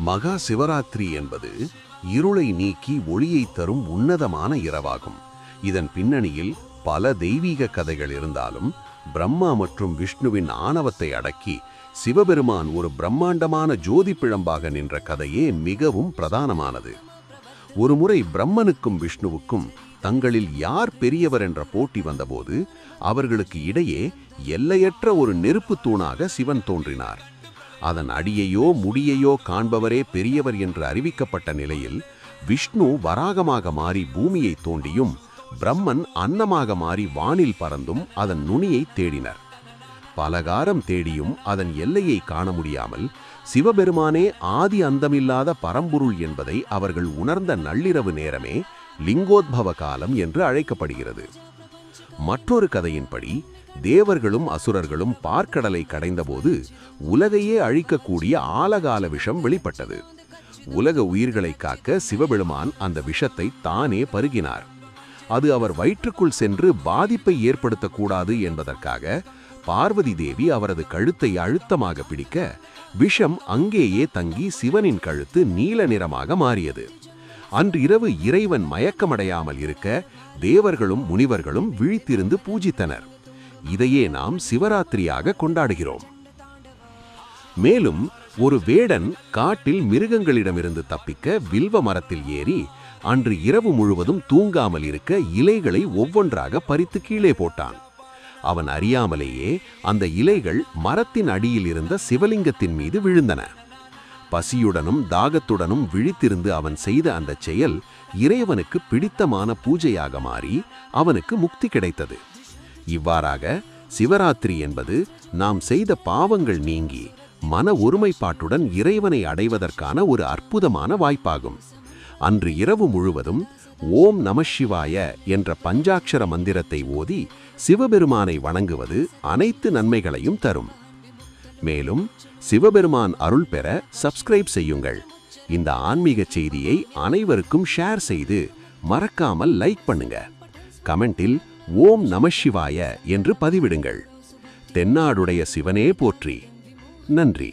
மகா சிவராத்திரி என்பது இருளை நீக்கி ஒளியை தரும் உன்னதமான இரவாகும். இதன் பின்னணியில் பல தெய்வீக கதைகள் இருந்தாலும் பிரம்மா மற்றும் விஷ்ணுவின் ஆணவத்தை அடக்கி சிவபெருமான் ஒரு பிரம்மாண்டமான ஜோதி பிழம்பாக நின்ற கதையே மிகவும் பிரதானமானது. ஒருமுறை பிரம்மனுக்கும் விஷ்ணுவுக்கும் தங்களில் யார் பெரியவர் என்ற போட்டி வந்தபோது அவர்களுக்கு இடையே எல்லையற்ற ஒரு நெருப்பு தூணாக சிவன் தோன்றினார். அதன் அடியையோ முடியையோ காண்பவரே பெரியவர் என்று அறிவிக்கப்பட்ட நிலையில் விஷ்ணு வராகமாக மாறி பூமியை தோண்டியும் பிரம்மன் அன்னமாக மாறி வானில் பறந்தும் அதன் நுனியை தேடினர். பலகாரம் தேடியும் அதன் எல்லையை காண முடியாமல் சிவபெருமானே ஆதி அந்தமில்லாத பரம்பொருள் என்பதை அவர்கள் உணர்ந்த நள்ளிரவு நேரமே லிங்கோத்பவ காலம் என்று அழைக்கப்படுகிறது. மற்றொரு கதையின்படி தேவர்களும் அசுரர்களும் பார்க்கடலை கடைந்தபோது உலகையே அழிக்கக்கூடிய ஆலகால விஷம் வெளிப்பட்டது. உலக உயிர்களை காக்க சிவபெருமான் அந்த விஷத்தை தானே பருகினார். அது அவர் வயிற்றுக்குள் சென்று பாதிப்பை ஏற்படுத்தக்கூடாது என்பதற்காக பார்வதி தேவி அவரது கழுத்தை அழுத்தமாக பிடிக்க விஷம் அங்கேயே தங்கி சிவனின் கழுத்து நீல நிறமாக மாறியது. அன்று இரவு இறைவன் மயக்கமடையாமல் இருக்க தேவர்களும் முனிவர்களும் விழித்திருந்து பூஜித்தனர். இதையே நாம் சிவராத்திரியாக கொண்டாடுகிறோம். மேலும் ஒரு வேடன் காட்டில் மிருகங்களிடமிருந்து தப்பிக்க வில்வ மரத்தில் ஏறி அன்று இரவு முழுவதும் தூங்காமல் இருக்க இலைகளை ஒவ்வொன்றாக பறித்து கீழே போட்டான். அவன் அறியாமலேயே அந்த இலைகள் மரத்தின் அடியில் இருந்த சிவலிங்கத்தின் மீது விழுந்தன. பசியுடனும் தாகத்துடனும் விழித்திருந்து அவன் செய்த அந்த செயல் இறைவனுக்கு பிடித்தமான பூஜையாக மாறி அவனுக்கு முக்தி கிடைத்தது. இவ்வாறாக சிவராத்திரி என்பது நாம் செய்த பாவங்கள் நீங்கி மன ஒருமைப்பாட்டுடன் இறைவனை அடைவதற்கான ஒரு அற்புதமான வாய்ப்பாகும். அன்று இரவு முழுவதும் ஓம் நமசிவாய என்ற பஞ்சாட்சர மந்திரத்தை ஓதி சிவபெருமானை வணங்குவது அனைத்து நன்மைகளையும் தரும். மேலும் சிவபெருமான் அருள் பெற சப்ஸ்கிரைப் செய்யுங்கள். இந்த ஆன்மீக செய்தியை அனைவருக்கும் ஷேர் செய்து மறக்காமல் லைக் பண்ணுங்க. கமெண்டில் ஓம் நமசிவாய என்று பதிவிடுங்கள். தென்னாடுடைய சிவனே போற்றி. நன்றி.